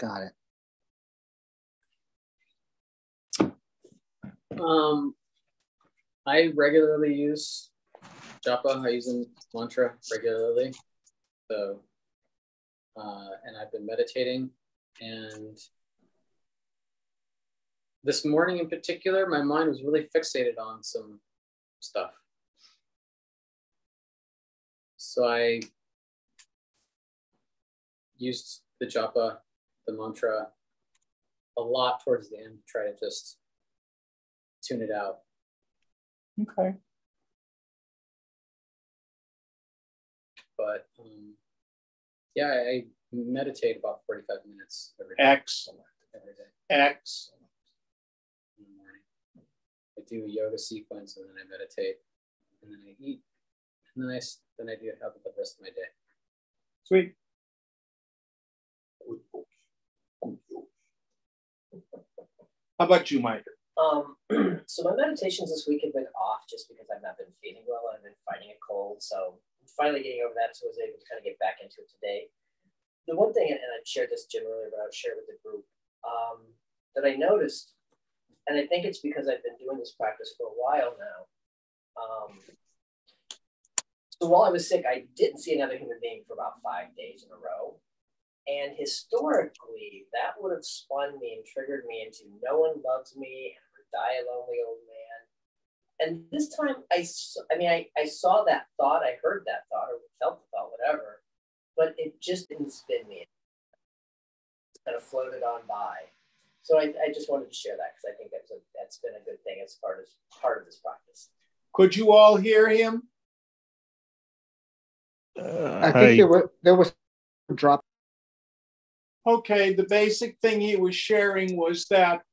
Got it. I regularly use japa. I use a mantra regularly. So, and I've been meditating. And this morning in particular, my mind was really fixated on some stuff. So I used the japa, the mantra, a lot towards the end to try to just tune it out. Okay. But yeah, I meditate about 45 minutes every day. Excellent. Every day. Excellent. In the morning. I do a yoga sequence and then I meditate and then I eat and then I do have the rest of my day. Sweet. How about you, Mike? So my meditations this week have been off just because I've not been feeling well. I've been fighting a cold, so I'm finally getting over that. So I was able to kind of get back into it today. The one thing, and I shared this Jim earlier, but I'll share it with the group, that I noticed, and I think it's because I've been doing this practice for a while now. So while I was sick, I didn't see another human being for about 5 days in a row. And historically, that would have spun me and triggered me into no one loves me and I'm going to die a lonely old man. And this time, I saw that thought, I heard that thought, or felt the thought, whatever, but it just didn't spin me. It kind of floated on by. So I just wanted to share that because I think that's been a good thing as part of this practice. Could you all hear him? I think there was a drop. Okay, the basic thing he was sharing was that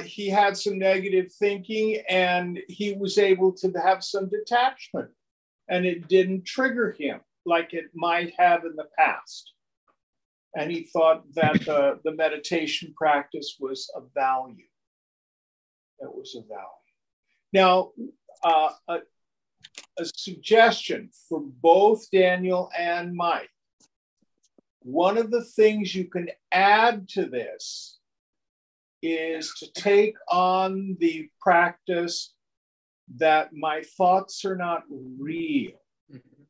he had some negative thinking and he was able to have some detachment and it didn't trigger him like it might have in the past. And he thought that the meditation practice was of value. It was of value. Now, a suggestion for both Daniel and Mike. One of the things you can add to this is to take on the practice that my thoughts are not real. Mm-hmm.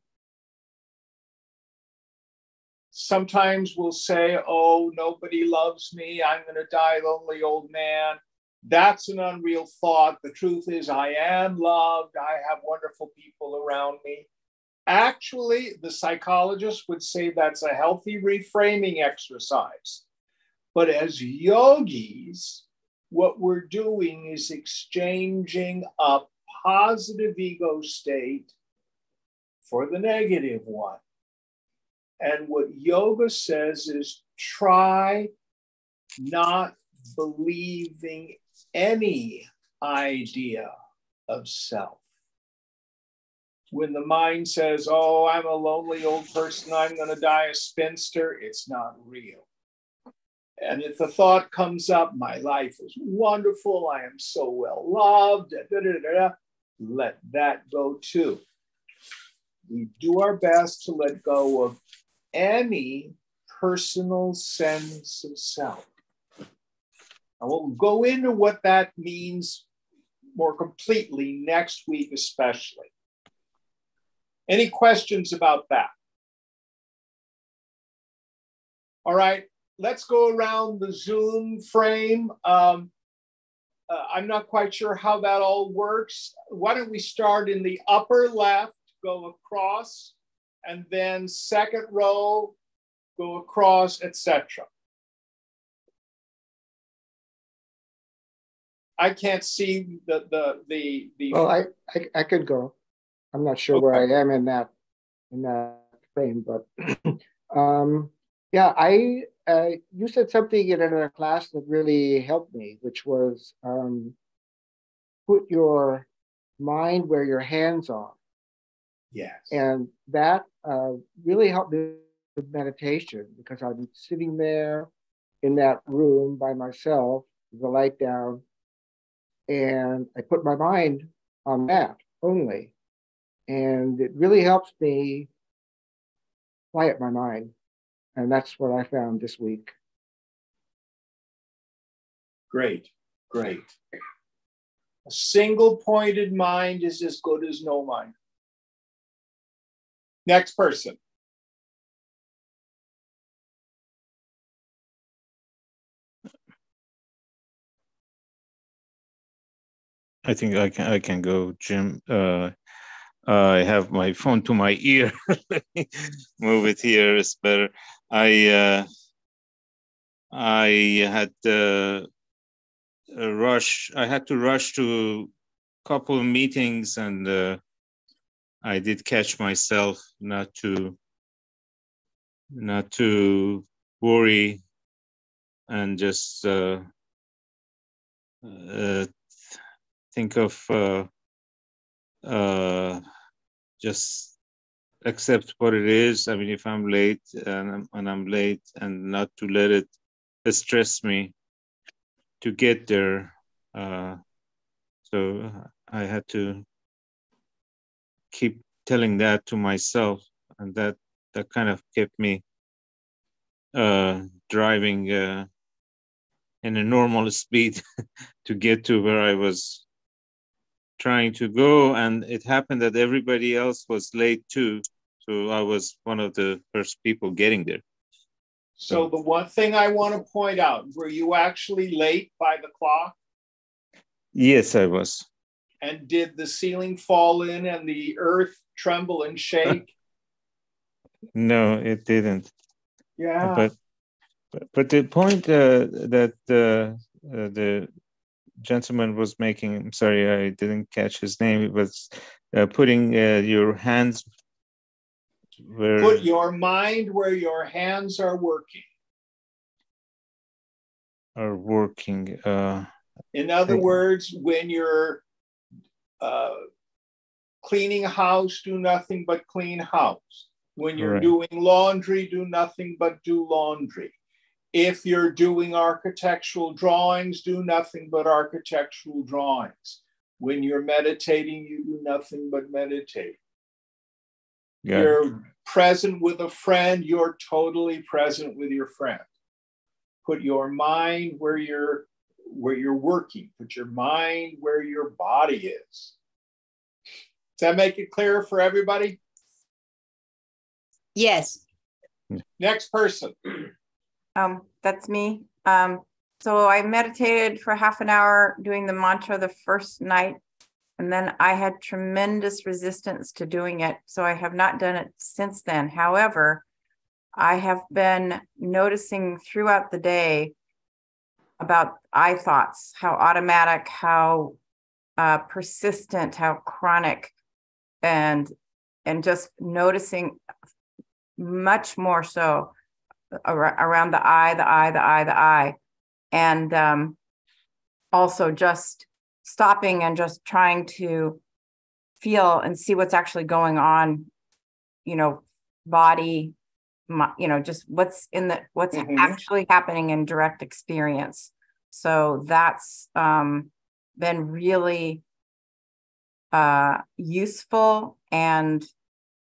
Sometimes we'll say, oh, nobody loves me. I'm going to die lonely old man. That's an unreal thought. The truth is I am loved. I have wonderful people around me. Actually, the psychologist would say that's a healthy reframing exercise. But as yogis, what we're doing is exchanging a positive ego state for the negative one. And what yoga says is try not believing any idea of self. When the mind says, oh, I'm a lonely old person, I'm going to die a spinster, it's not real. And if the thought comes up, my life is wonderful, I am so well loved, let that go too. We do our best to let go of any personal sense of self. And we'll go into what that means more completely next week, especially. Any questions about that? All right, let's go around the Zoom frame. I'm not quite sure how that all works. Why don't we start in the upper left, go across, and then second row, go across, etc. I can't see the Well, I could go. I'm not sure where I am in that frame, but yeah, you said something in a class that really helped me, which was put your mind where your hands are. Yes. And that really helped me with meditation because I'm sitting there in that room by myself, with the light down, and I put my mind on that only. And it really helps me quiet my mind. And that's what I found this week. Great, great. A single-pointed mind is as good as no mind. Next person. I think I can go, Jim. I have my phone to my ear. Move it here is better. I had a rush. I had to rush to a couple of meetings, and I did catch myself not to worry and just think of just accept what it is. I mean, if I'm late and I'm late, and not to let it stress me to get there. So I had to keep telling that to myself, and that kind of kept me driving in a normal speed to get to where I was trying to go. And it happened that everybody else was late too, so I was one of the first people getting there. So the one thing I want to point out, were you actually late by the clock? Yes, I was. And did the ceiling fall in and the earth tremble and shake? No, it didn't. Yeah. But the point that the gentleman was making, I'm sorry, I didn't catch his name. It was putting your hands where... Put your mind where your hands are working. In other words, when you're cleaning a house, do nothing but clean house. When you're doing laundry, do nothing but do laundry. If you're doing architectural drawings, do nothing but architectural drawings. When you're meditating, you do nothing but meditate. Yeah. You're present with a friend, you're totally present with your friend. Put your mind where you're working. Put your mind where your body is. Does that make it clear for everybody? Yes. Next person. That's me. So I meditated for half an hour doing the mantra the first night, and then I had tremendous resistance to doing it. So I have not done it since then. However, I have been noticing throughout the day about I thoughts, how automatic, how persistent, how chronic, and just noticing much more so around the eye, and also just stopping and just trying to feel and see what's actually going on, body, just what's actually happening in direct experience. So that's been really useful, and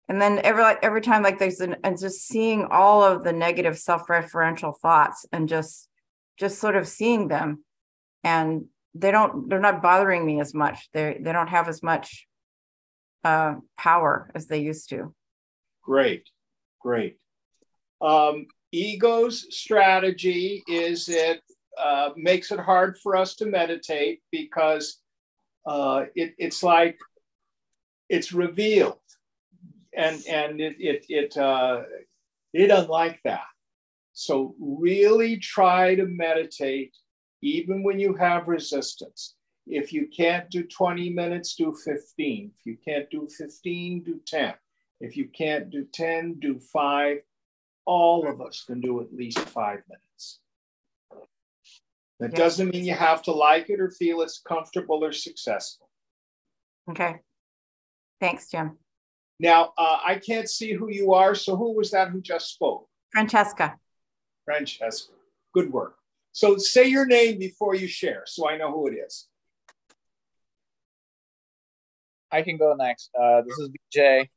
then every time, like and just seeing all of the negative self-referential thoughts and just sort of seeing them, and they're not bothering me as much. They don't have as much power as they used to. Great. Ego's strategy is it makes it hard for us to meditate because it's like it's revealed. And it doesn't like that. So really try to meditate even when you have resistance. If you can't do 20 minutes, do 15. If you can't do 15, do 10. If you can't do 10, do 5. All of us can do at least 5 minutes. That doesn't mean you have to like it or feel it's comfortable or successful. Okay. Thanks, Jim. Now, I can't see who you are, so who was that who just spoke? Francesca. Francesca, good work. So say your name before you share, so I know who it is. I can go next. This is BJ.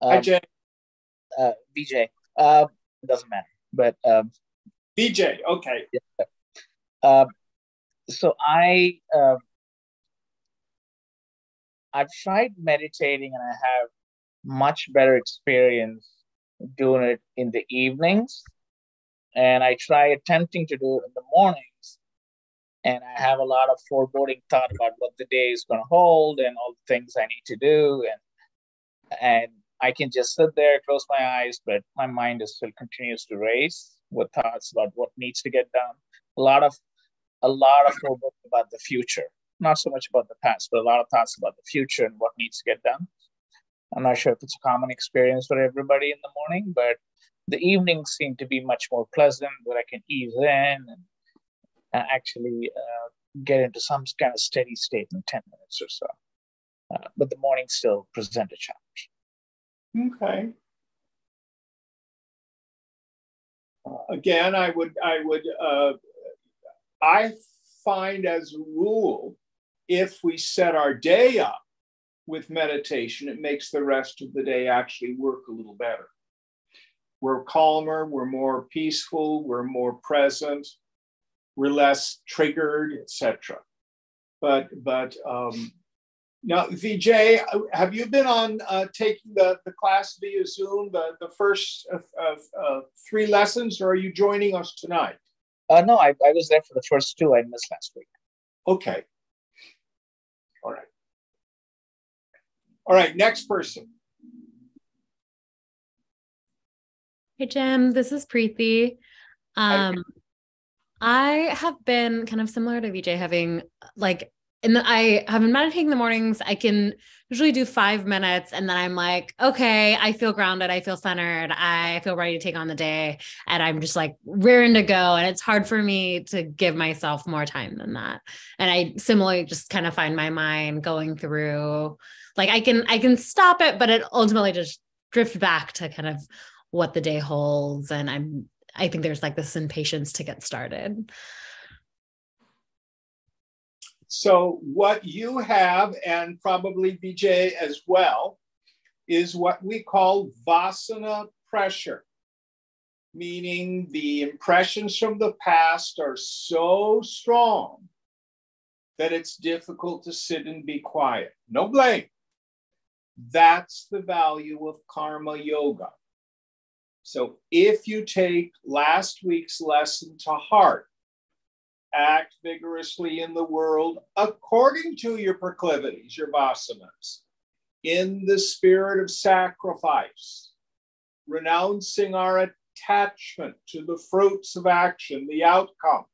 Hi, Jay. BJ. It doesn't matter, but... BJ, okay. Yeah. So I've tried meditating and I have much better experience doing it in the evenings. And I try attempting to do it in the mornings. And I have a lot of foreboding thought about what the day is going to hold and all the things I need to do. And I can just sit there, close my eyes, but my mind is still continues to race with thoughts about what needs to get done. A lot of foreboding about the future, not so much about the past, but a lot of thoughts about the future and what needs to get done. I'm not sure if it's a common experience for everybody in the morning, but the evenings seem to be much more pleasant, where I can ease in and actually get into some kind of steady state in 10 minutes or so. But the mornings still present a challenge. Okay. Again, I find as a rule, if we set our day up with meditation, it makes the rest of the day actually work a little better. We're calmer, we're more peaceful, we're more present, we're less triggered, etc. But now, Vijay, have you been on taking the class via Zoom, the first 3 lessons, or are you joining us tonight? No, I was there for the first 2 I missed last week. Okay. All right. All right, next person. Hey, Jim, this is Preeti. I have been kind of similar to Vijay, having like, I have been meditating in the mornings. I can usually do 5 minutes and then I'm like, okay, I feel grounded. I feel centered. I feel ready to take on the day. And I'm just like rearing to go. And it's hard for me to give myself more time than that. And I similarly just kind of find my mind going through, like I can stop it, but it ultimately just drift back to kind of what the day holds. And I think there's like this impatience to get started. So what you have, and probably Vijay as well, is what we call vasana pressure, meaning the impressions from the past are so strong that it's difficult to sit and be quiet. No blame. That's the value of karma yoga. So if you take last week's lesson to heart, act vigorously in the world according to your proclivities, your vasanas, in the spirit of sacrifice, renouncing our attachment to the fruits of action, the outcome.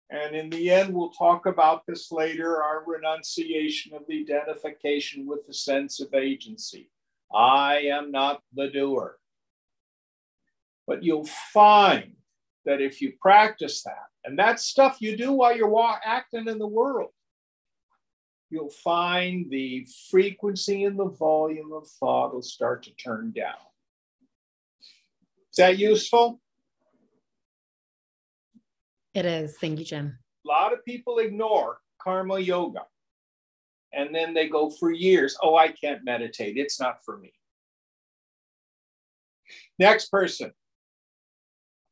And in the end, we'll talk about this later, our renunciation of the identification with the sense of agency. I am not the doer. But you'll find that if you practice that, and that's stuff you do while you're acting in the world, you'll find the frequency and the volume of thought will start to turn down. Is that useful? It is. Thank you, Jim. A lot of people ignore karma yoga. And then they go for years, oh, I can't meditate. It's not for me. Next person.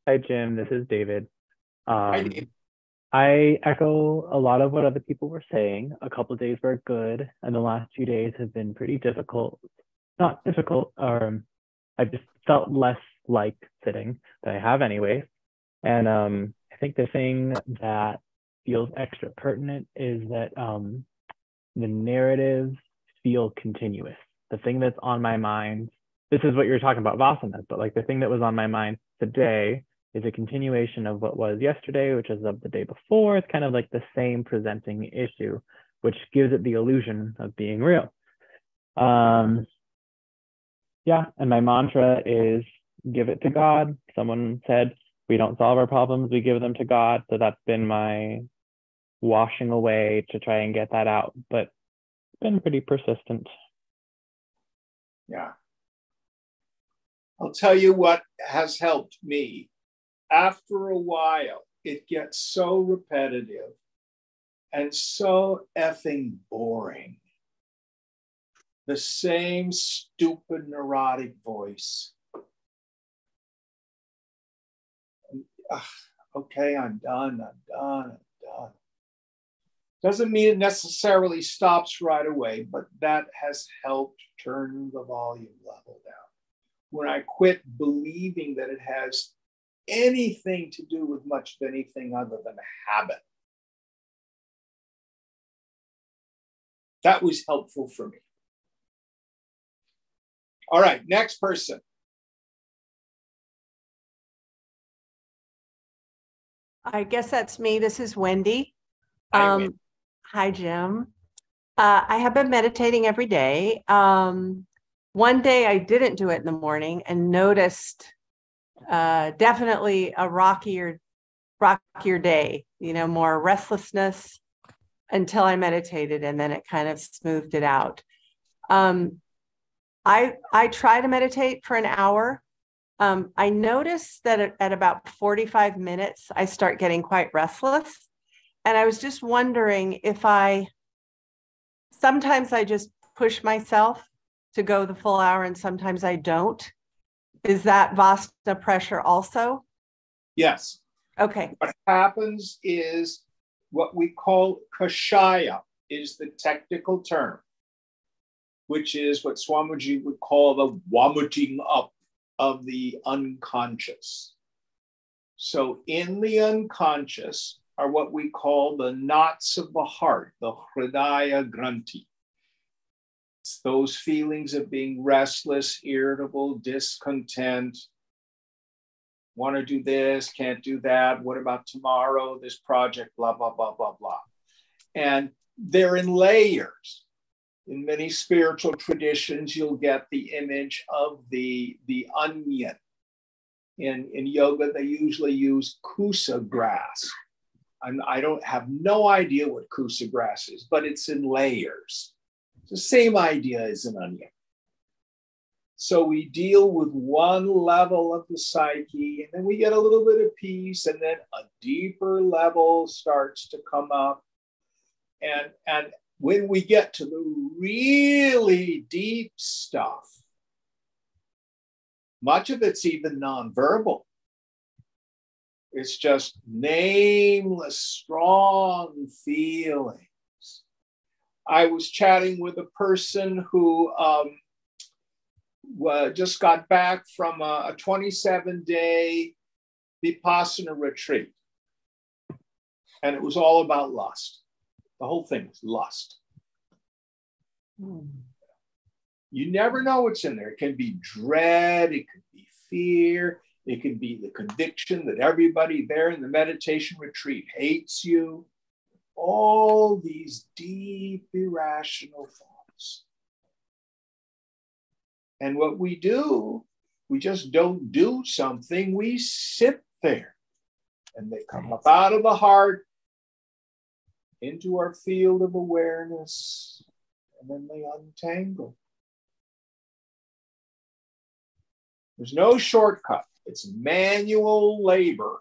Hi, Jim. This is David. Hi, David. I echo a lot of what other people were saying. A couple of days were good, and the last few days have been pretty difficult. Not difficult, I just felt less like sitting, but I have anyway. And I think the thing that feels extra pertinent is that the narratives feel continuous. The thing that's on my mind, this is what you're talking about, vasanas, but like the thing that was on my mind today is a continuation of what was yesterday, which is of the day before. It's kind of like the same presenting issue, which gives it the illusion of being real. Yeah, and my mantra is give it to God. Someone said, we don't solve our problems, we give them to God. So that's been my washing away to try and get that out, but it's been pretty persistent. Yeah. I'll tell you what has helped me. After a while, it gets so repetitive and so effing boring. The same stupid, neurotic voice. Okay, I'm done. Doesn't mean it necessarily stops right away, but that has helped turn the volume level down. When I quit believing that it has anything to do with much of anything other than habit, that was helpful for me. All right, next person. I guess that's me. This is Wendy. Hi, Wendy. Hi, Jim. I have been meditating every day. One day I didn't do it in the morning and noticed definitely a rockier day, more restlessness until I meditated, and then it kind of smoothed it out. I try to meditate for an hour. I notice that at about 45 minutes, I start getting quite restless. And I was just wondering if sometimes I just push myself to go the full hour and sometimes I don't. Is that Vasta pressure also? Yes. Okay. What happens is what we call kashaya is the technical term, which is what Swamiji would call the vomiting up of the unconscious. So in the unconscious are what we call the knots of the heart, the hridaya granthi. It's those feelings of being restless, irritable, discontent, want to do this, can't do that, what about tomorrow, this project, blah, blah, blah, blah, blah. And they're in layers. In many spiritual traditions, you'll get the image of the onion. In yoga, they usually use kusa grass. I don't have no idea what kusa grass is, but it's in layers. It's the same idea as an onion. So we deal with one level of the psyche, and then we get a little bit of peace, and then a deeper level starts to come up. And when we get to the really deep stuff, much of it's even nonverbal. It's just nameless, strong feelings. I was chatting with a person who just got back from a 27-day Vipassana retreat. And it was all about lust. The whole thing was lust. You never know what's in there. It can be dread, it could be fear, it could be the conviction that everybody there in the meditation retreat hates you. All these deep, irrational thoughts. And what we do, we just don't do something, we sit there. And they come up out of the heart into our field of awareness, and then they untangle. There's no shortcut. It's manual labor.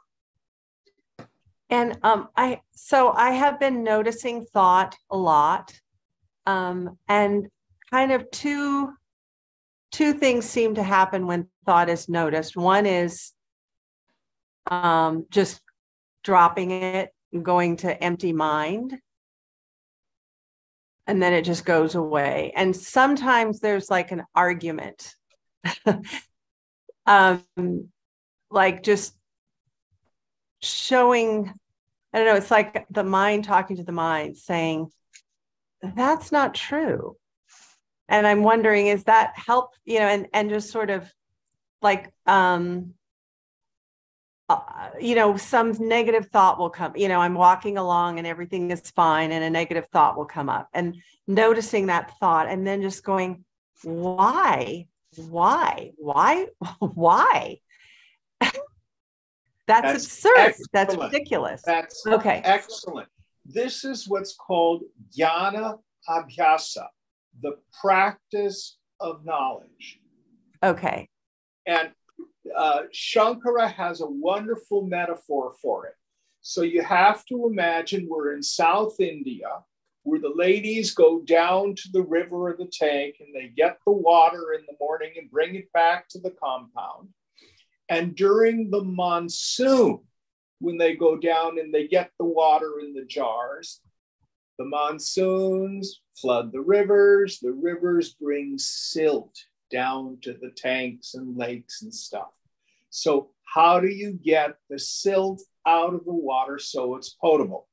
And I have been noticing thought a lot, and kind of two things seem to happen when thought is noticed. One is just dropping it and going to empty mind, and then it just goes away. And sometimes there's like an argument, like just showing, I don't know, it's like the mind talking to the mind saying, that's not true. And I'm wondering, is that help, and just sort of like, some negative thought will come, I'm walking along and everything is fine and a negative thought will come up, and noticing that thought and then just going, why? That's absurd. Excellent. That's ridiculous. That's okay. Excellent. This is what's called jnana abhyasa, the practice of knowledge. Okay. And Shankara has a wonderful metaphor for it. So you have to imagine we're in South India, where the ladies go down to the river or the tank and they get the water in the morning and bring it back to the compound. And during the monsoon, when they go down and they get the water in the jars, The monsoons flood the rivers bring silt down to the tanks and lakes and stuff. So how do you get the silt out of the water so it's potable?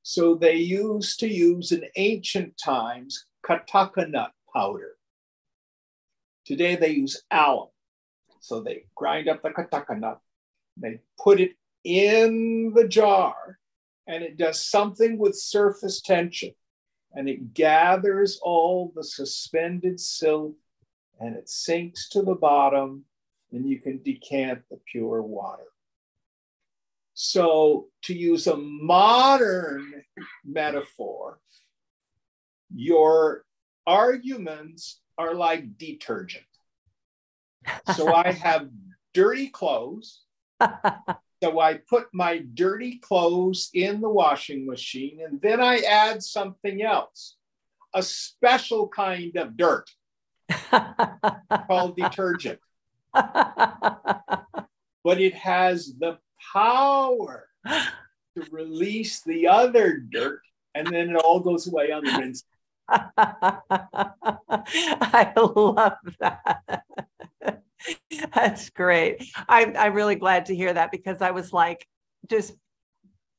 So they used to use in ancient times kataka nut powder. Today they use alum. So they grind up the kataka nut, they put it in the jar, and it does something with surface tension, and it gathers all the suspended silt and it sinks to the bottom, and you can decant the pure water. So to use a modern metaphor, your arguments are like detergent. So I have dirty clothes. So I put my dirty clothes in the washing machine, and then I add something else, a special kind of dirt called detergent. But it has the power to release the other dirt, and then it all goes away on the rinse. I love that. That's great. I'm really glad to hear that, because I was like, just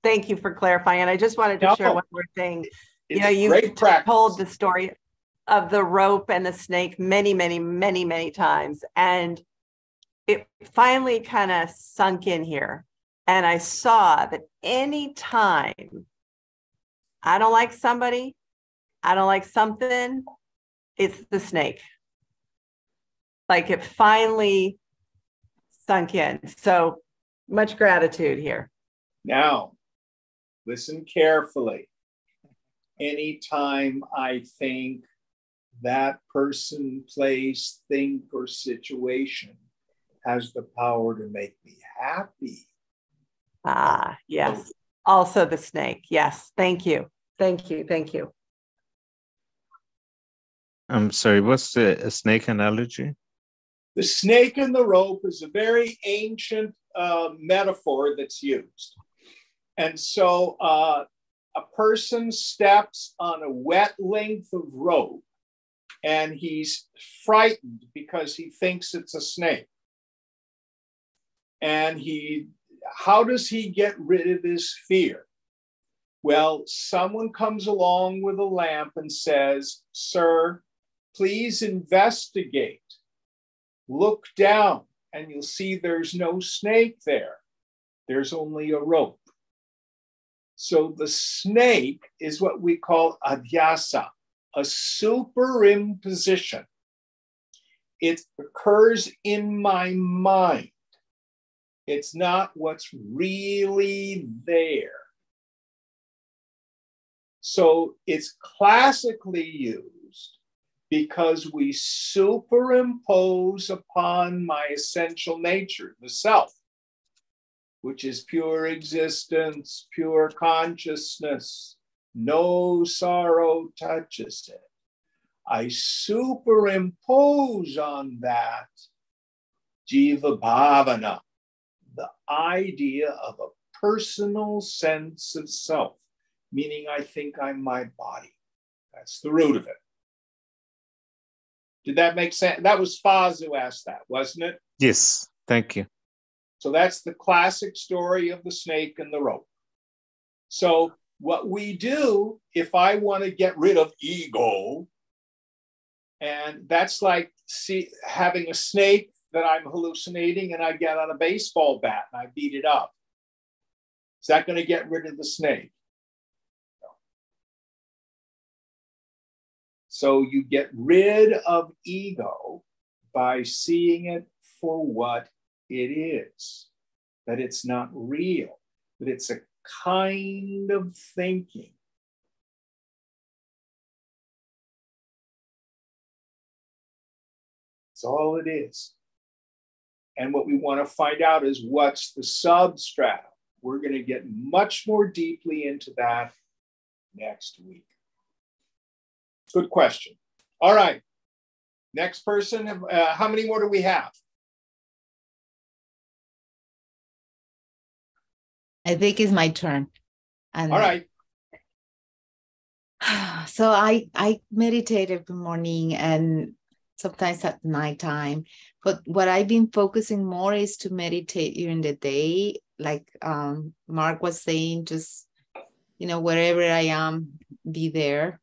thank you for clarifying. And I just wanted to share one more thing. You know, you told the story of the rope and the snake many, many, many, many times. And it finally kind of sunk in here. And I saw that any time I don't like somebody, I don't like something, it's the snake. Like it finally sunk in. So much gratitude here. Now, listen carefully. Anytime I think that person, place, think, or situation has the power to make me happy. Ah, yes. Also the snake. Yes. Thank you. Thank you. Thank you. I'm sorry, what's the snake analogy? The snake and the rope is a very ancient metaphor that's used. And so a person steps on a wet length of rope and he's frightened because he thinks it's a snake. And how does he get rid of his fear? Well, someone comes along with a lamp and says, "Sir, please investigate. Look down and you'll see there's no snake there. There's only a rope." So the snake is what we call adhyasa, a superimposition. It occurs in my mind. It's not what's really there. So it's classically used because we superimpose upon my essential nature, the self, which is pure existence, pure consciousness. No sorrow touches it. I superimpose on that jiva bhavana, the idea of a personal sense of self, meaning I think I'm my body. That's the root of it. Did that make sense? That was Faz who asked that, wasn't it? Yes, thank you. So that's the classic story of the snake and the rope. So what we do, if I want to get rid of ego, and that's like having a snake that I'm hallucinating and I get on a baseball bat and I beat it up. Is that going to get rid of the snake? No. So you get rid of ego by seeing it for what it is, that it's not real, that it's a kind of thinking. That's all it is. And what we want to find out is what's the substratum. We're going to get much more deeply into that next week. Good question. All right. Next person. How many more do we have? I think it's my turn. And all right. So I meditate every morning and sometimes at nighttime. But what I've been focusing more is to meditate during the day. Like Mark was saying, just, wherever I am, be there.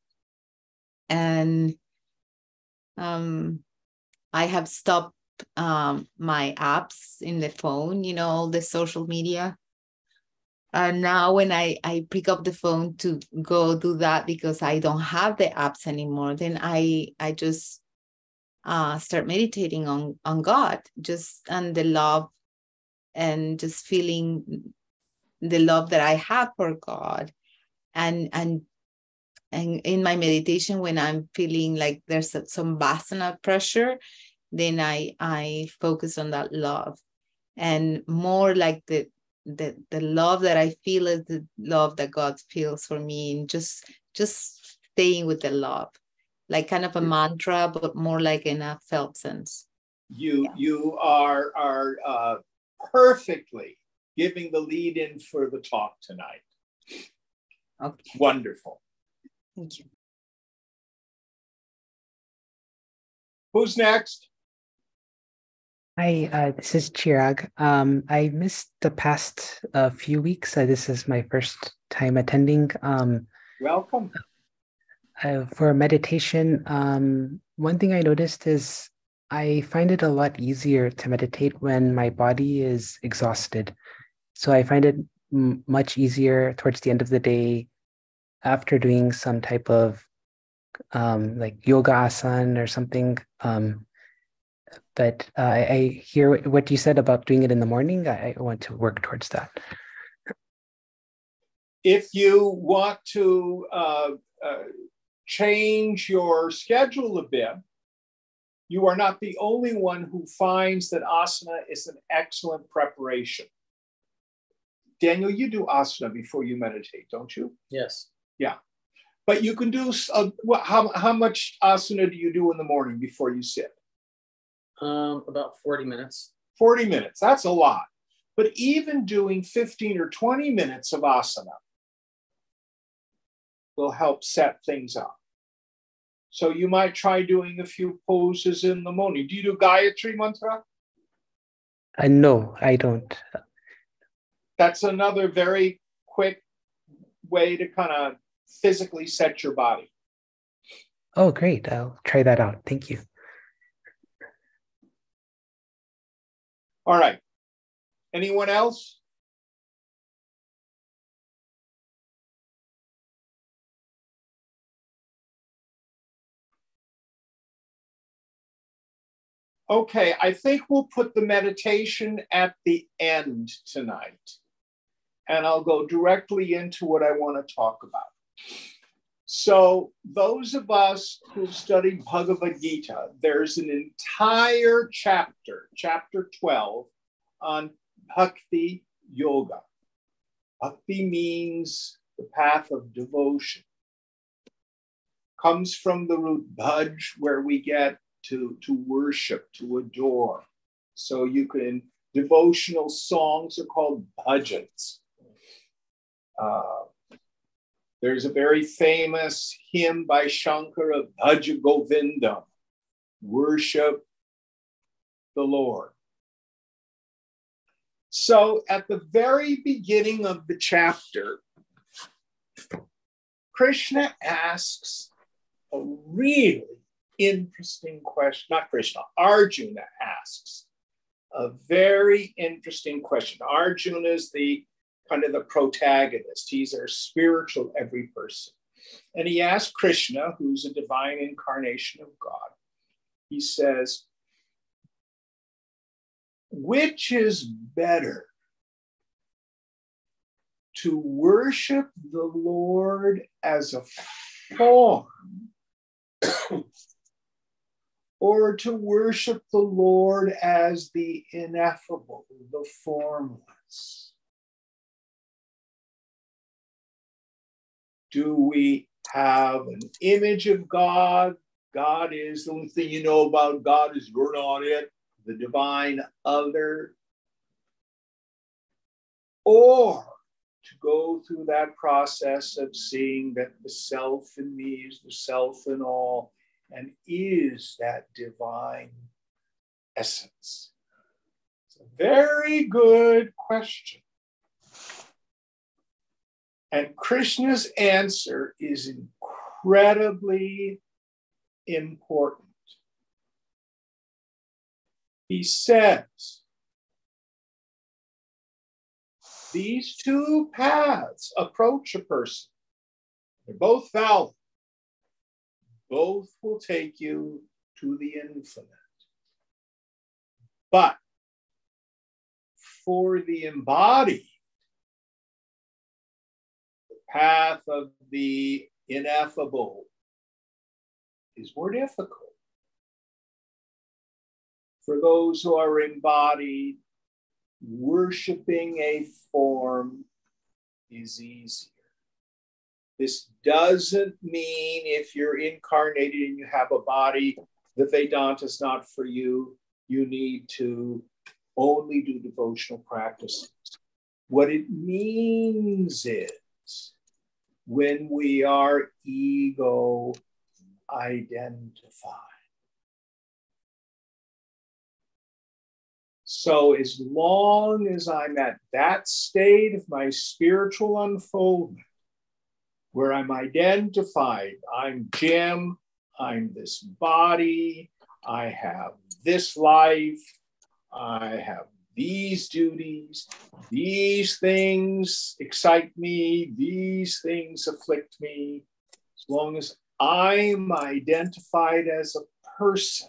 And I have stopped my apps in the phone, all the social media. Now when I pick up the phone to go do that because I don't have the apps anymore, then I just start meditating on God, just and the love, and just feeling the love that I have for God. And in my meditation, when I'm feeling like there's some vasana pressure, then I focus on that love, and more like the love that I feel is the love that God feels for me, and just staying with the love, like kind of a mantra, but more like in a felt sense. You are perfectly giving the lead in for the talk tonight. Okay. Wonderful. Thank you. Who's next? Hi, this is Chirag. I missed the past few weeks. This is my first time attending. Welcome. For meditation, one thing I noticed is I find it a lot easier to meditate when my body is exhausted. So I find it much easier towards the end of the day after doing some type of like yoga asana or something. But I hear what you said about doing it in the morning. I want to work towards that. If you want to change your schedule a bit, you are not the only one who finds that asana is an excellent preparation. Daniel, you do asana before you meditate, don't you? Yes. Yeah. But you can do, how much asana do you do in the morning before you sit? About 40 minutes. 40 minutes, that's a lot. But even doing 15 or 20 minutes of asana will help set things up. So you might try doing a few poses in the morning. Do you do Gayatri Mantra? No, I don't. That's another very quick way to kind of physically set your body. Oh, great. I'll try that out. Thank you. All right. Anyone else? Okay, I think we'll put the meditation at the end tonight. And I'll go directly into what I want to talk about. So those of us who've studied Bhagavad Gita, there's an entire chapter, chapter 12, on Bhakti Yoga. Bhakti means the path of devotion. Comes from the root bhaj, where we get to worship, to adore. So you can, devotional songs are called bhajans. There's a very famous hymn by Shankara, Bhaja Govindam, worship the Lord. So at the very beginning of the chapter, Krishna asks a really interesting question, not Krishna, Arjuna asks a very interesting question. Arjuna is the kind of the protagonist. He's our spiritual every person. And he asked Krishna, who's a divine incarnation of God, he says, which is better, to worship the Lord as a form or to worship the Lord as the ineffable, the formless? Do we have an image of God? God is, the only thing you know about God is you're not it, the divine other. Or to go through that process of seeing that the self in me is the self in all and is that divine essence? It's a very good question. And Krishna's answer is incredibly important. He says, these two paths approach a person. They're both valid. Both will take you to the infinite. But for the embodied, the path of the ineffable is more difficult. For those who are embodied, worshiping a form is easier. This doesn't mean if you're incarnated and you have a body, that Vedanta is not for you. You need to only do devotional practices. What it means is when we are ego identified. So as long as I'm at that state of my spiritual unfoldment, where I'm identified, I'm Jim, I'm this body, I have this life, I have these duties, these things excite me, these things afflict me. As long as I'm identified as a person,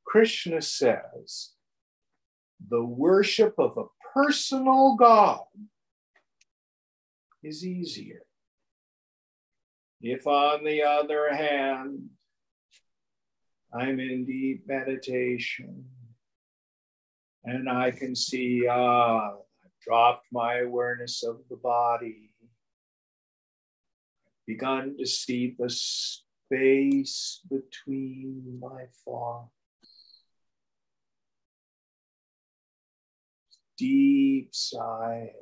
Krishna says, the worship of a personal God is easier. If, on the other hand, I'm in deep meditation and I can see, I've dropped my awareness of the body, begun to see the space between my thoughts, deep silence.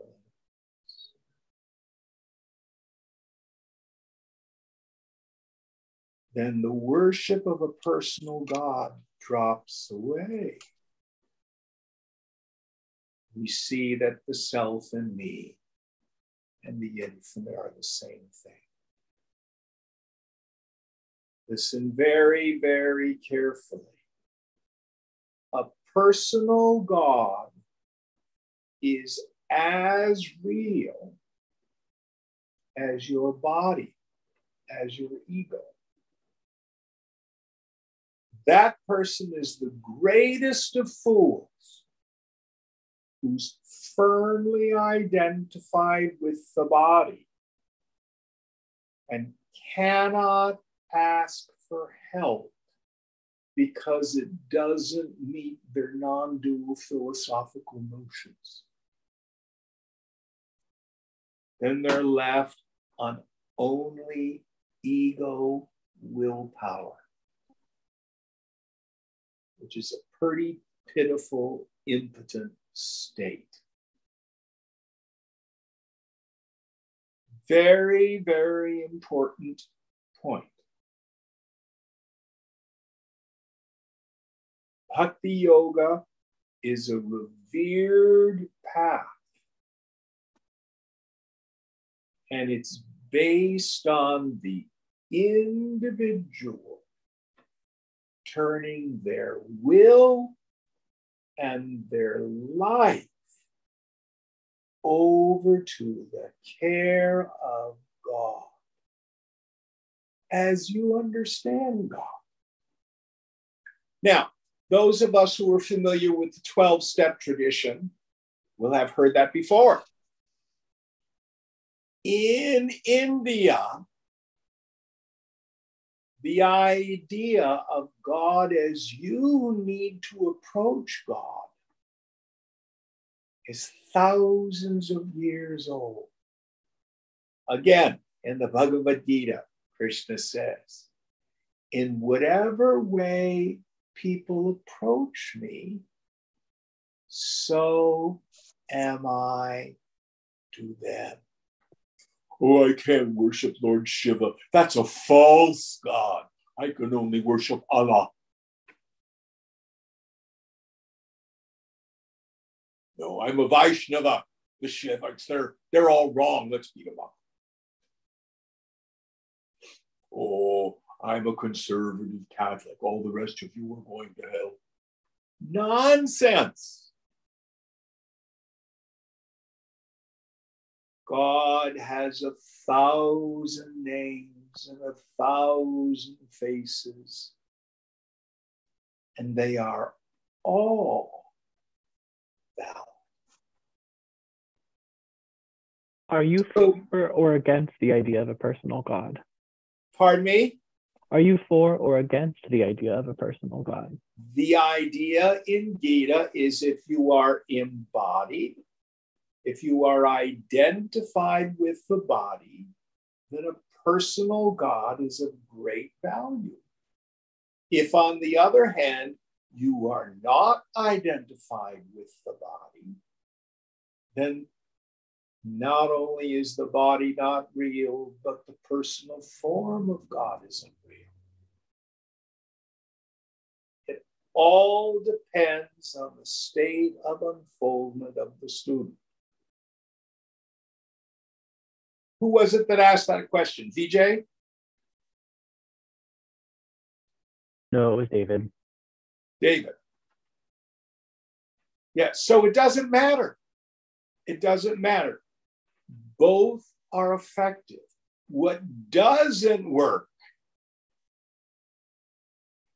Then the worship of a personal God drops away. We see that the self in me and the infinite are the same thing. Listen very, very carefully. A personal God is as real as your body, as your ego. That person is the greatest of fools who's firmly identified with the body and cannot ask for help because it doesn't meet their non-dual philosophical notions. Then they're left on only ego willpower, which is a pretty pitiful, impotent state. Very, very important point. Bhakti Yoga is a revered path, and it's based on the individual turning their will and their life over to the care of God as you understand God. Now, those of us who are familiar with the 12-step tradition will have heard that before. In India, the idea of God as you need to approach God is thousands of years old. Again, in the Bhagavad Gita, Krishna says, in whatever way people approach me, so am I to them. Oh, I can't worship Lord Shiva. That's a false god. I can only worship Allah. No, I'm a Vaishnava. The Shivites, they're all wrong. Let's beat them up. Oh, I'm a conservative Catholic. All the rest of you are going to hell. Nonsense. God has 1,000 names and 1,000 faces, and they are all valid. Are you for or against the idea of a personal God? Pardon me? Are you for or against the idea of a personal God? The idea in Gita is if you are embodied, if you are identified with the body, then a personal God is of great value. If, on the other hand, you are not identified with the body, then not only is the body not real, but the personal form of God isn't real. It all depends on the state of unfoldment of the student. Who was it that asked that question? VJ? No, it was David. David. Yeah, so it doesn't matter. It doesn't matter. Both are effective. What doesn't work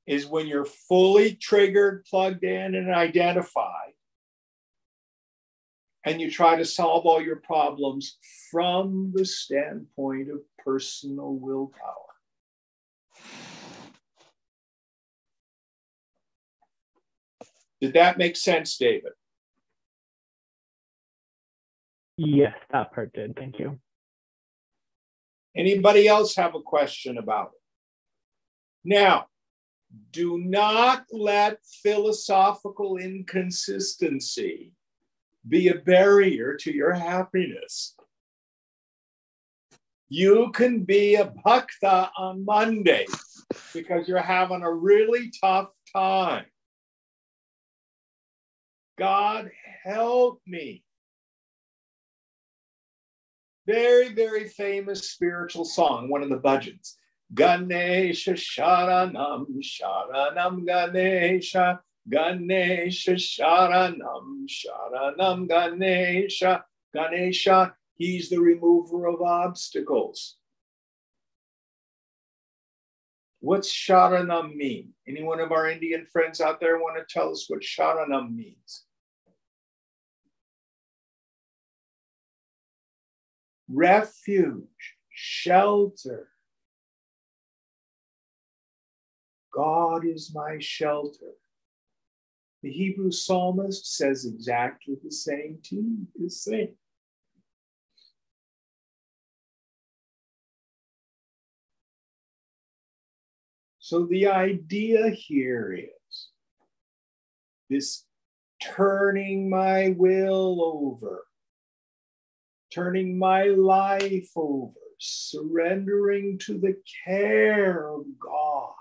is when you're fully triggered, plugged in, and identified, and you try to solve all your problems from the standpoint of personal willpower. Did that make sense, David? Yes, that part did. Thank you. Anybody else have a question about it? Now, do not let philosophical inconsistency be a barrier to your happiness. You can be a bhakta on Monday because you're having a really tough time. God help me. Very, very famous spiritual song, one of the bhajans. Ganesha Sharanam, Sharanam Ganesha, Ganesha Sharanam, Sharanam Ganesha. Ganesha, he's the remover of obstacles. What's Sharanam mean? Any one of our Indian friends out there want to tell us what Sharanam means? Refuge, shelter. God is my shelter. The Hebrew psalmist says exactly the same thing. So the idea here is this turning my will over, turning my life over, surrendering to the care of God.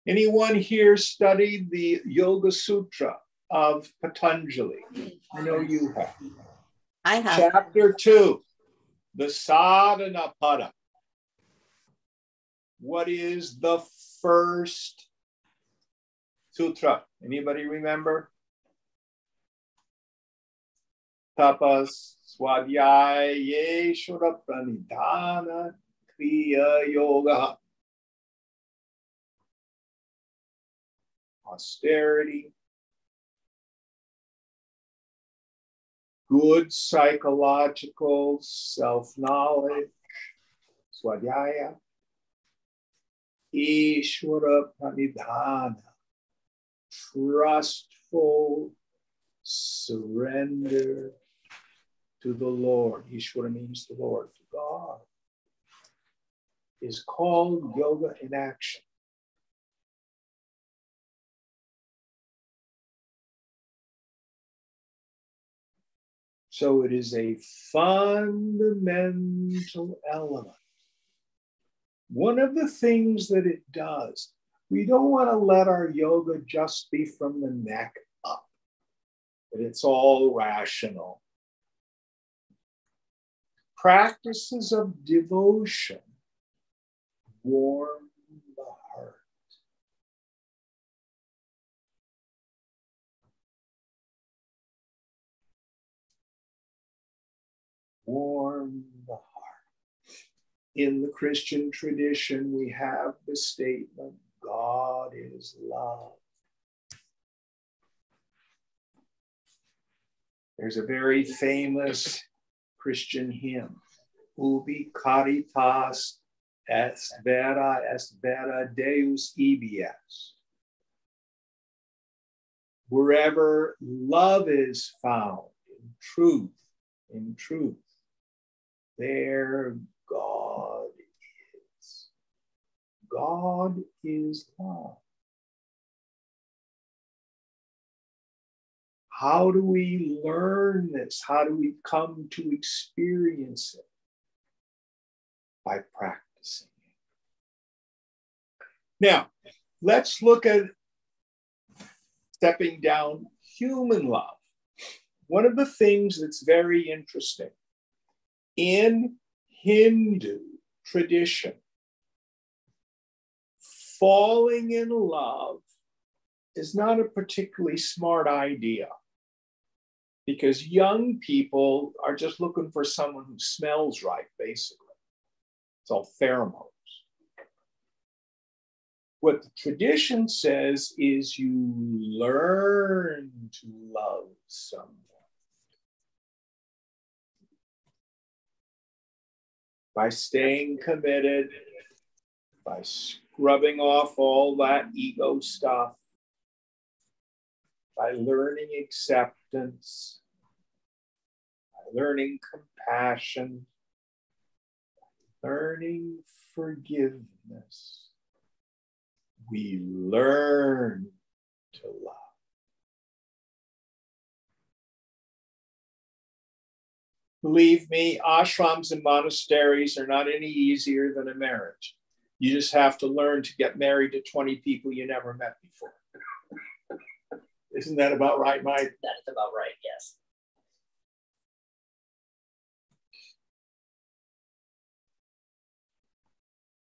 Anyone here studied the Yoga Sutra of Patanjali? I know you have. I have. Chapter 2, the Sadhana Pada. What is the first sutra? Anybody remember? Tapas Swadhyaya Yeshura Pranidhana Kriya Yoga. Austerity, good psychological self-knowledge, Swadhyaya, Ishvara Pranidhana, trustful surrender to the Lord. Ishvara means the Lord, to God, is called yoga in action. So it is a fundamental element. One of the things that it does, we don't want to let our yoga just be from the neck up, but it's all rational. Practices of devotion warm the heart. Warm the heart. In the Christian tradition, we have the statement, God is love. There's a very famous Christian hymn, Ubi caritas est vera Deus ibies. Wherever love is found, in truth, there God is. God is love. How do we learn this? How do we come to experience it? By practicing it. Now, let's look at stepping down human love. One of the things that's very interesting in Hindu tradition, falling in love is not a particularly smart idea, because young people are just looking for someone who smells right, basically. It's all pheromones. What the tradition says is you learn to love someone by staying committed, by scrubbing off all that ego stuff, by learning acceptance, by learning compassion, by learning forgiveness. We learn to love. Believe me, ashrams and monasteries are not any easier than a marriage. You just have to learn to get married to 20 people you never met before. Isn't that about right, Mike? That's about right, yes.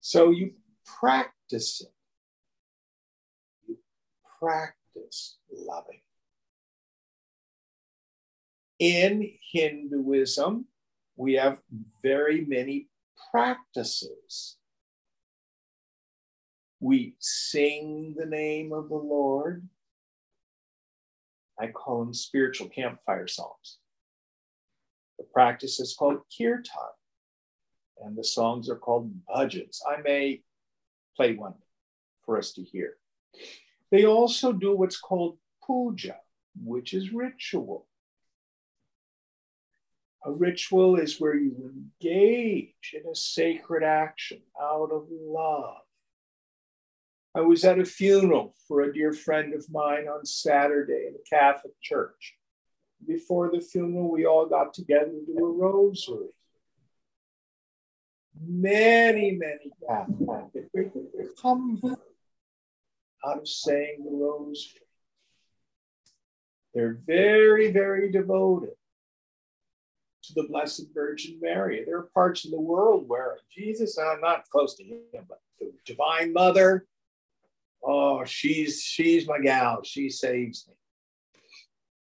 So you practice it. You practice loving. In Hinduism, we have very many practices. We sing the name of the Lord. I call them spiritual campfire songs. The practice is called kirtan, and the songs are called bhajans. I may play one for us to hear. They also do what's called puja, which is ritual. A ritual is where you engage in a sacred action out of love. I was at a funeral for a dear friend of mine on Saturday in a Catholic church. Before the funeral, we all got together to do a rosary. Many Catholics come out of saying the rosary. They're very, very devoted to the Blessed Virgin Mary. There are parts of the world where Jesus, I'm not close to him, but the Divine Mother, oh, she's my gal. She saves me.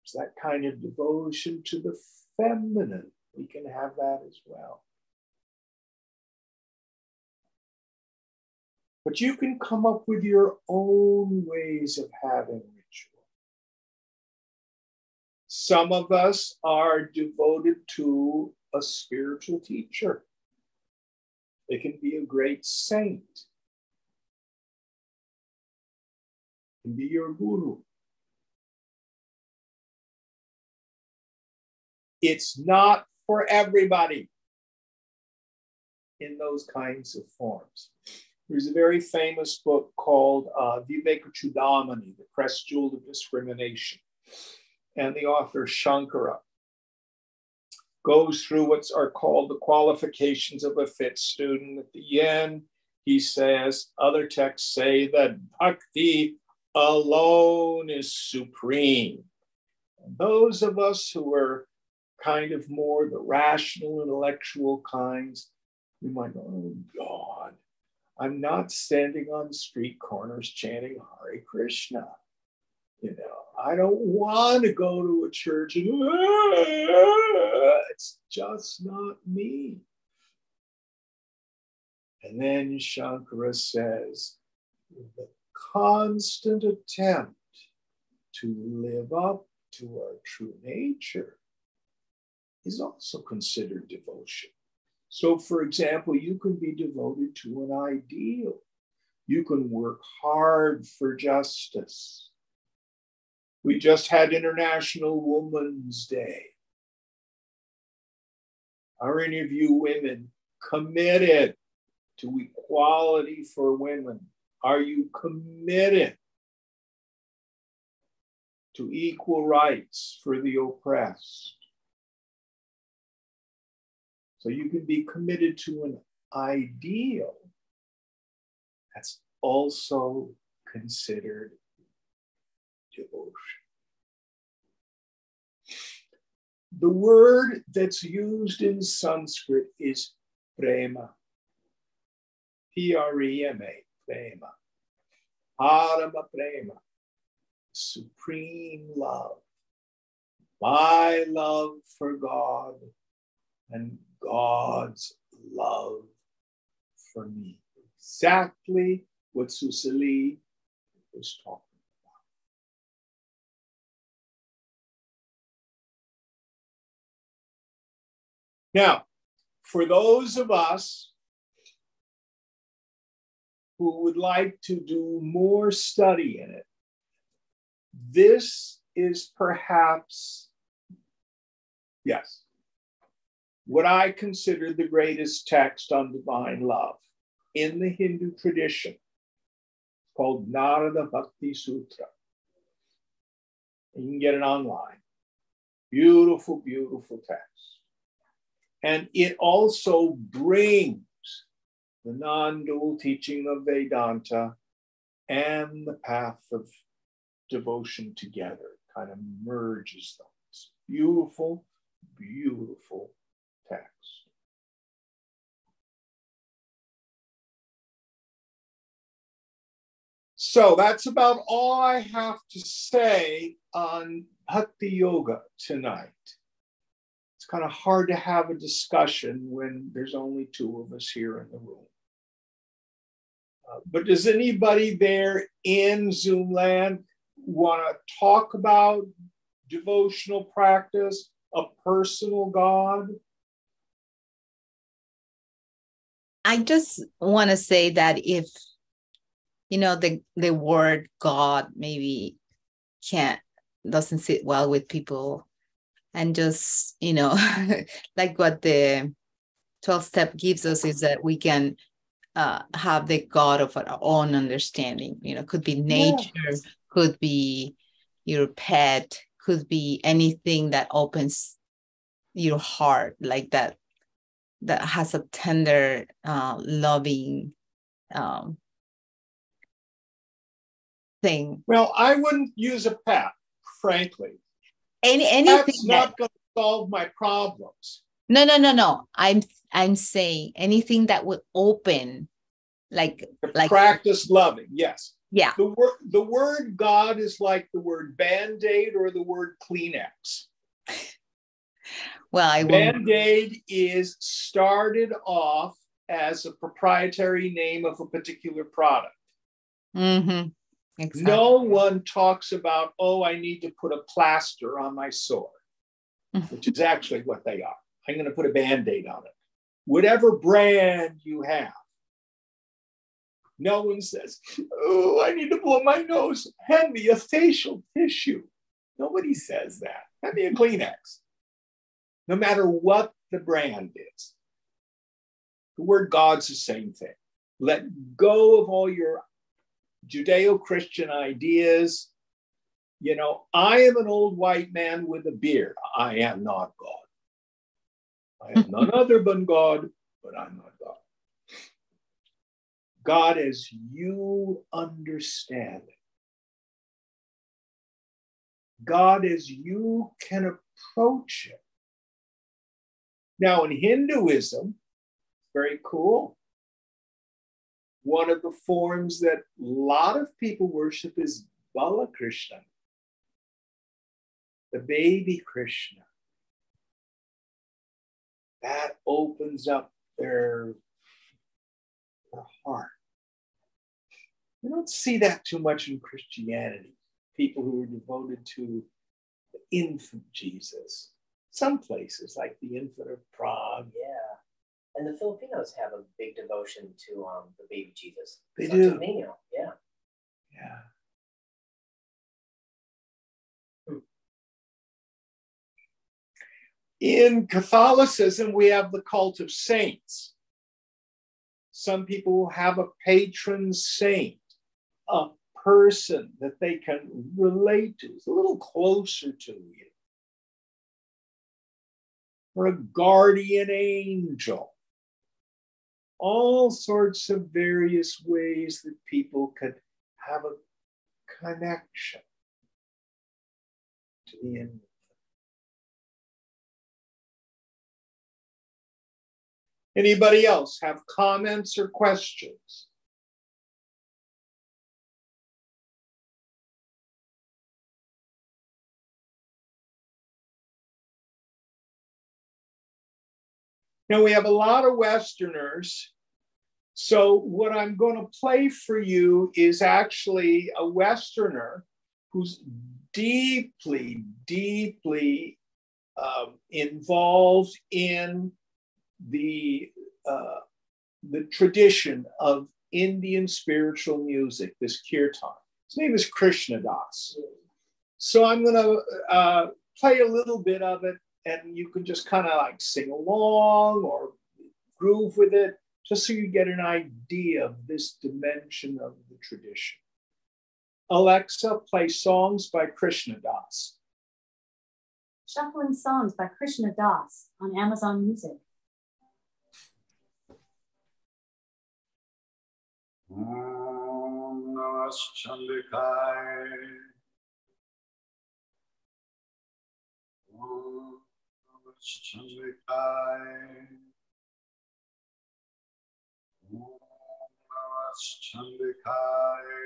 It's that kind of devotion to the feminine. We can have that as well. But you can come up with your own ways of having ritual. Some of us are devoted to a spiritual teacher. They can be a great saint. Can be your guru. It's not for everybody in those kinds of forms. There's a very famous book called Viveka Chudamani, The Press Jewel of Discrimination. And the author Shankara goes through what are called the qualifications of a fit student. At the end, he says, other texts say that bhakti alone is supreme. And those of us who are kind of more the rational, intellectual kinds, we might go, oh God, I'm not standing on street corners chanting Hare Krishna. You know, I don't want to go to a church and it's just not me. And then Shankara says, the constant attempt to live up to our true nature is also considered devotion. So, for example, you can be devoted to an ideal. You can work hard for justice. We just had International Women's Day. Are any of you women committed to equality for women? Are you committed to equal rights for the oppressed? So you can be committed to an ideal that's also considered devotion. The word that's used in Sanskrit is prema. P-R-E-M-A, prema. Parama prema, supreme love. My love for God and God's love for me. Exactly what Susali was talking about. Now, for those of us who would like to do more study in it, this is perhaps, yes, what I consider the greatest text on divine love in the Hindu tradition, called Narada Bhakti Sutra. You can get it online. Beautiful, beautiful text. And it also brings the non-dual teaching of Vedanta and the path of devotion together, kind of merges them. It's beautiful, beautiful text. So that's about all I have to say on Bhakti Yoga tonight. It's kind of hard to have a discussion when there's only two of us here in the room. But does anybody there in Zoom land want to talk about devotional practice, a personal God? I just want to say that if, you know, the word God maybe doesn't sit well with people, and just, you know, like what the 12th step gives us is that we can have the God of our own understanding. You know, could be nature, yes, could be your pet, could be anything that opens your heart like that has a tender, loving thing. Well, I wouldn't use a pet, frankly. Anything that's not going to solve my problems. No. I'm saying anything that would open, like practice loving. Yes. Yeah. The word God is like the word Band-Aid or the word Kleenex. Well, Band-Aid is started off as a proprietary name of a particular product. Mm-hmm. Exactly. No one talks about, oh, I need to put a plaster on my sore, which is actually what they are. I'm going to put a Band-Aid on it. Whatever brand you have. No one says, oh, I need to blow my nose. Hand me a facial tissue. Nobody says that. Hand me a Kleenex. No matter what the brand is. The word God's the same thing. Let go of all your Judeo-Christian ideas. You know, I am an old white man with a beard. I am not God. I have none other but God, but I'm not God. God as you understand it. God as you can approach it. Now, in Hinduism, very cool. One of the forms that a lot of people worship is Bala Krishna, the baby Krishna. That opens up their heart. We don't see that too much in Christianity. People who are devoted to the infant Jesus. Some places, like the infant of Prague. Yeah. And the Filipinos have a big devotion to the baby Jesus. They do. Santo Niño. Yeah. Yeah. In Catholicism, we have the cult of saints. Some people will have a patron saint, a person that they can relate to, it's a little closer to you, or a guardian angel. All sorts of various ways that people could have a connection to the infant. Anybody else have comments or questions? Now we have a lot of Westerners. So what I'm going to play for you is actually a Westerner who's deeply, deeply involved in the tradition of Indian spiritual music, this kirtan. His name is Krishna Das. So I'm going to play a little bit of it, and you can just kind of like sing along or groove with it, just so you get an idea of this dimension of the tradition. Alexa, play songs by Krishna Das. Shuffling Songs by Krishna Das on Amazon Music. Om Namah Chandikaya. Om Namah Chandikaya. Om Namah Chandikaya.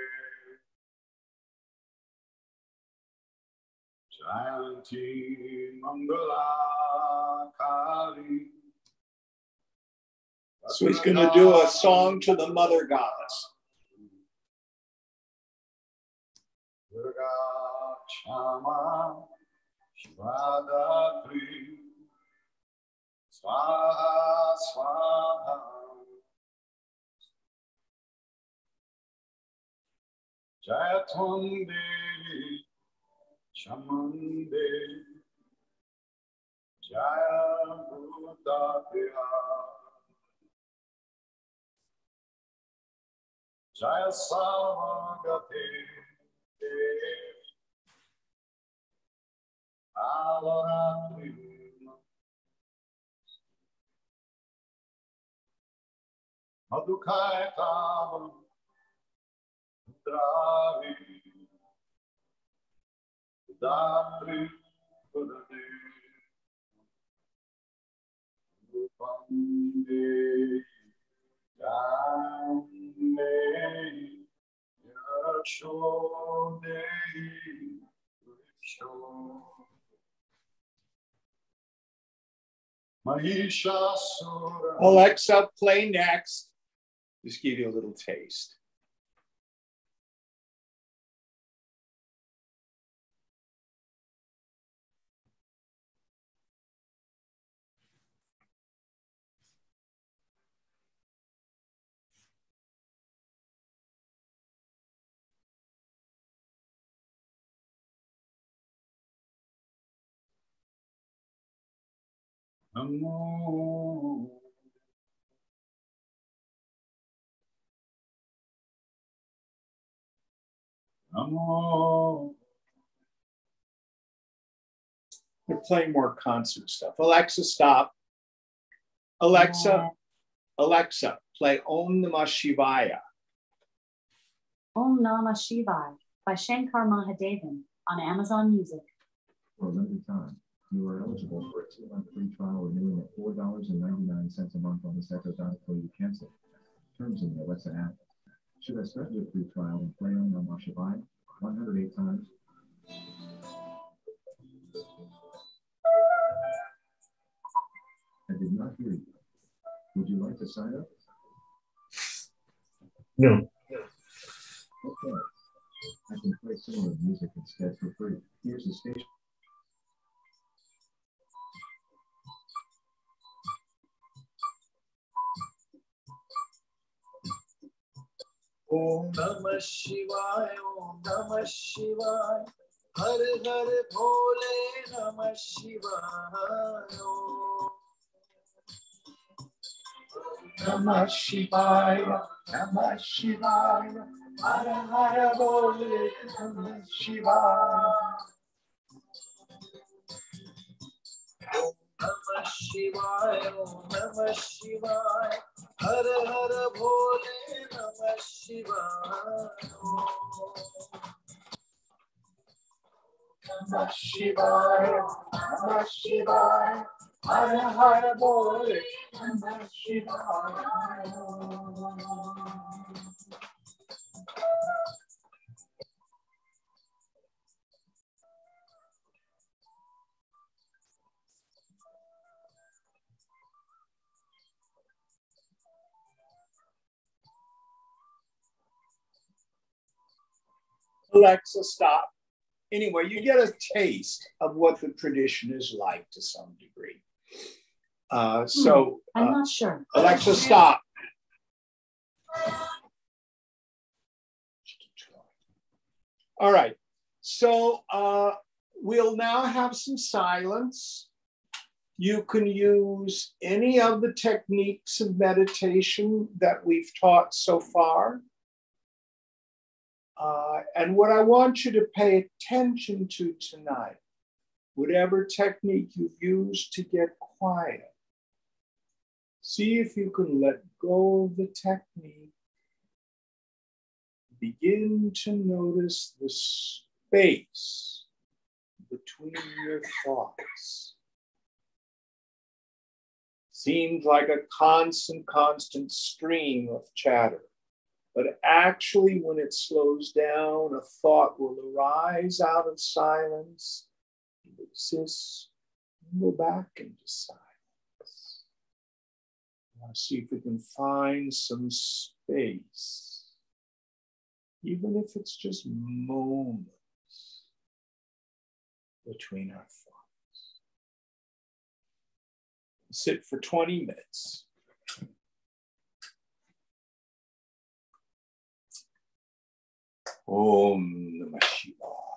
Jayanti Mangala Kali. So he's going to do a song to the mother goddess. Durga Kshama Shivadatri Swaha Swaha Jayatvam Devi Chamande Jaya Bhuta Vihar Jaya Samagati Aloratri Madhukai Tavam Udravi Udapri Udade Upande Dande Yashode Vishno Mahishasura. Alexa, play next. Just give you a little taste. Namo Namo. They're playing more concert stuff. Alexa, stop. Alexa, play Om Namah Shivaya. Om Namah Shivaya by Shankar Mahadevan on Amazon Music. For a limited time, you are eligible for a 2-month free trial renewing at $4.99 a month on this Echo Dot before you cancel. Terms in the Alexa app. Should I start your free trial and play Om Namah Shivaya 108 times? I did not hear you. Would you like to sign up? No. Okay. I can play similar music instead for free. Here's the station. Om Namah Shivaya, Om Namah Shivaya, Har Har Bhole Namah Shivaya. Namah Shivaya, Namah Shivaya, Har Har Bhole Namah Shivaya. Om Namah Shivaya, Om Namah Shivaya, Har Har Bhole Namah Shivaya. Namah Shivaya, Namah Shivaya, Har Har Bhole Namah Shivaya. Alexa, stop. Anyway, you get a taste of what the tradition is like to some degree. I'm not sure. Alexa, stop. All right. So we'll now have some silence. You can use any of the techniques of meditation that we've taught so far. And what I want you to pay attention to tonight, whatever technique you've used to get quiet, see if you can let go of the technique. Begin to notice the space between your thoughts. Seems like a constant stream of chatter. But actually, when it slows down, a thought will arise out of silence, exist, and go back into silence. I want to see if we can find some space, even if it's just moments between our thoughts. Sit for 20 minutes. Om Namah Shivaya.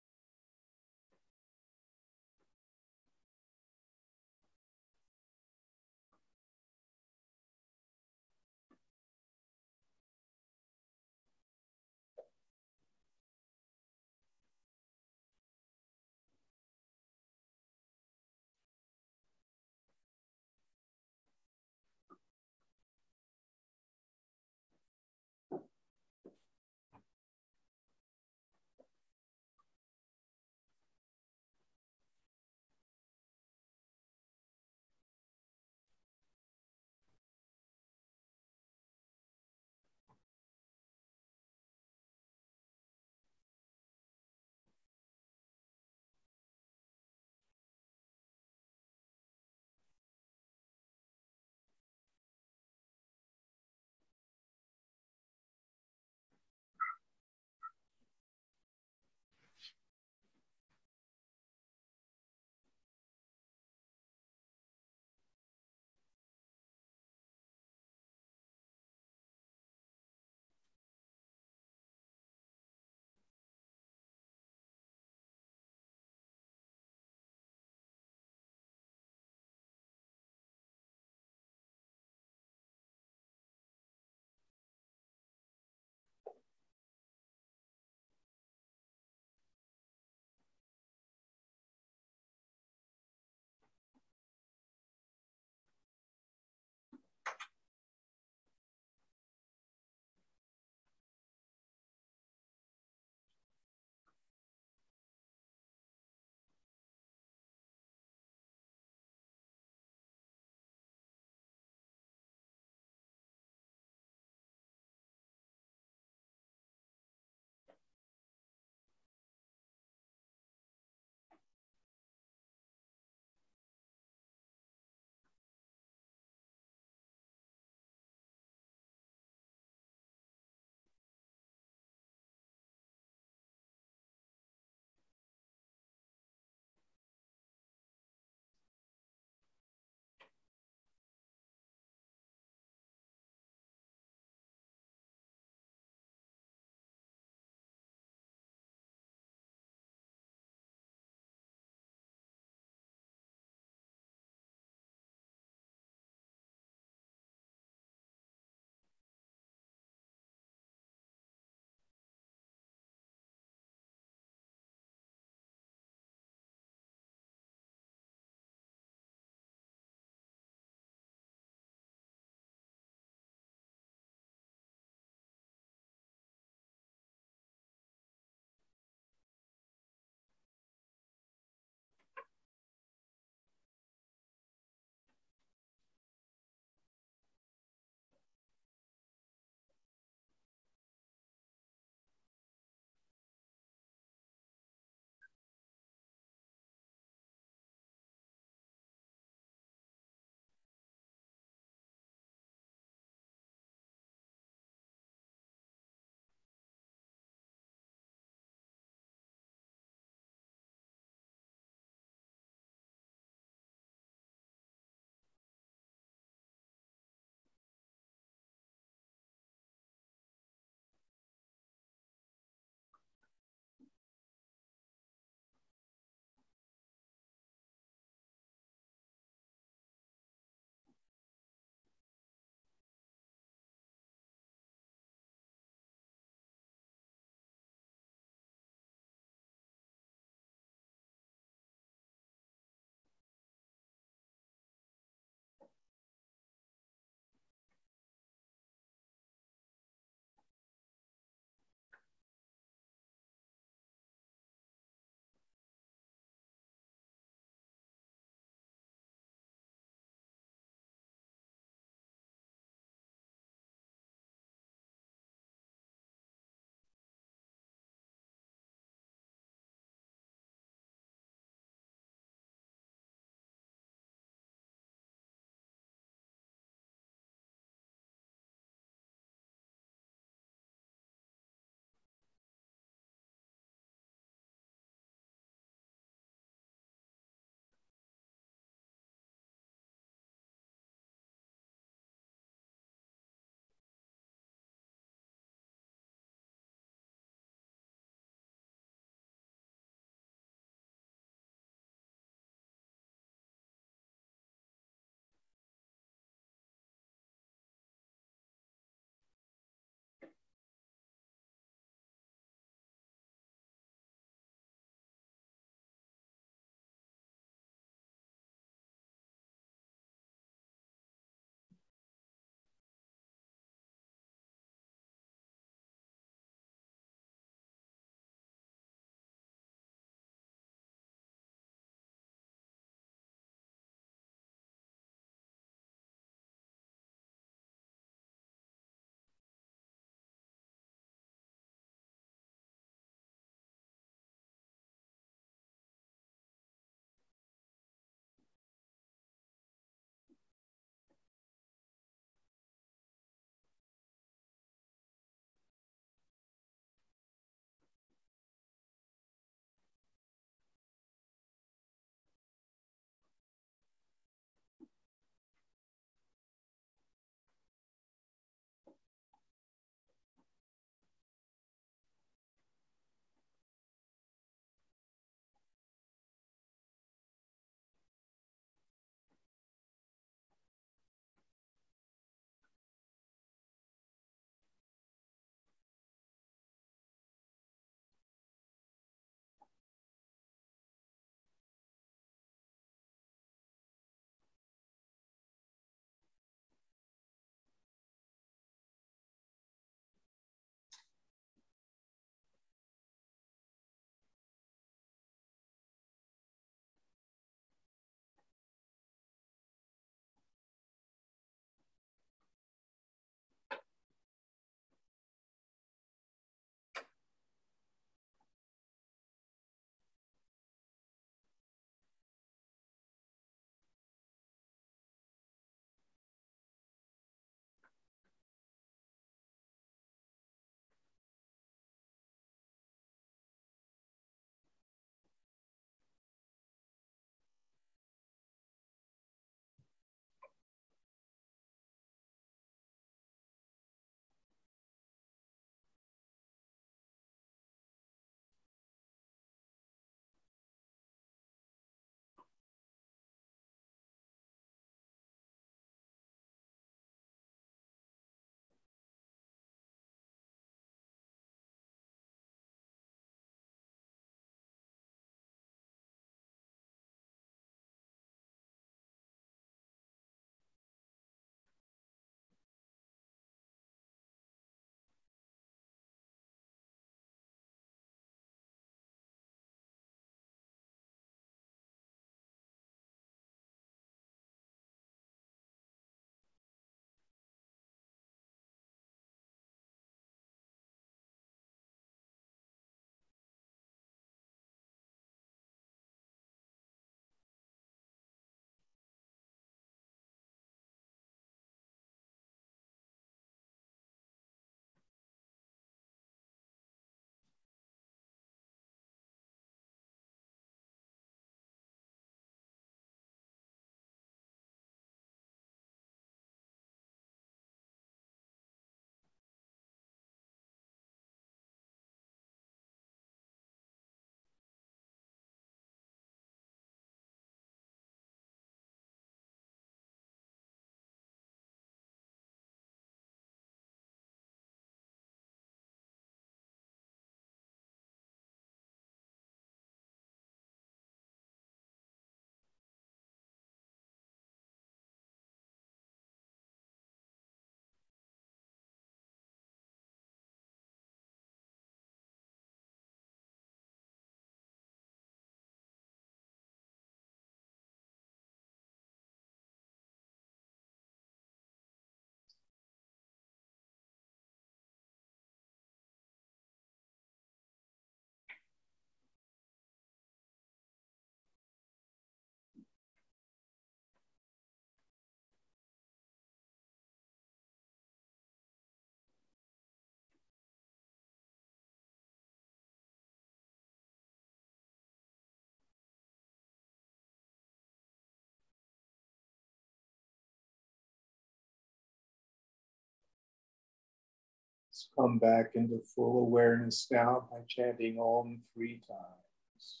Let's come back into full awareness now by chanting Om 3 times.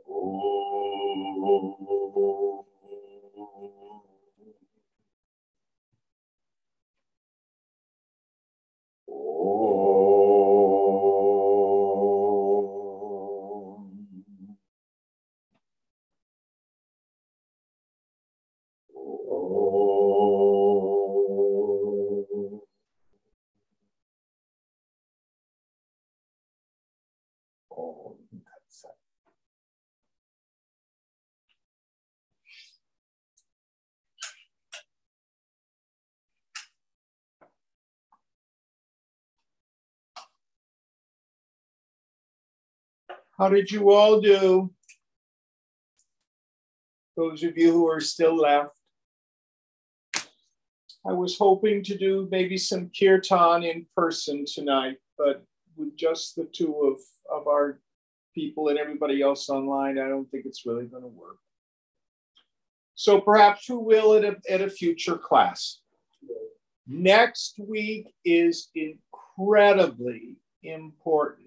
Om. How did you all do? Those of you who are still left. I was hoping to do maybe some kirtan in person tonight, but with just the two of our people and everybody else online, I don't think it's really going to work. So perhaps we will at a future class. Next week is incredibly important.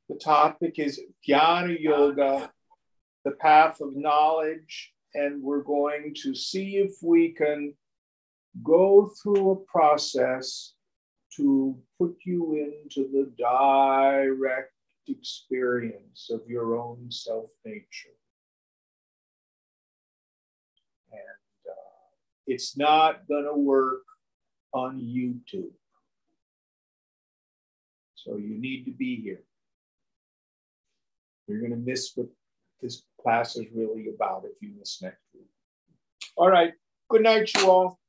The topic is Jnana Yoga, the path of knowledge, and we're going to see if we can go through a process to put you into the direct experience of your own self-nature. And it's not going to work on YouTube. So you need to be here. You're going to miss what this class is really about if you miss next week. All right. Good night, you all.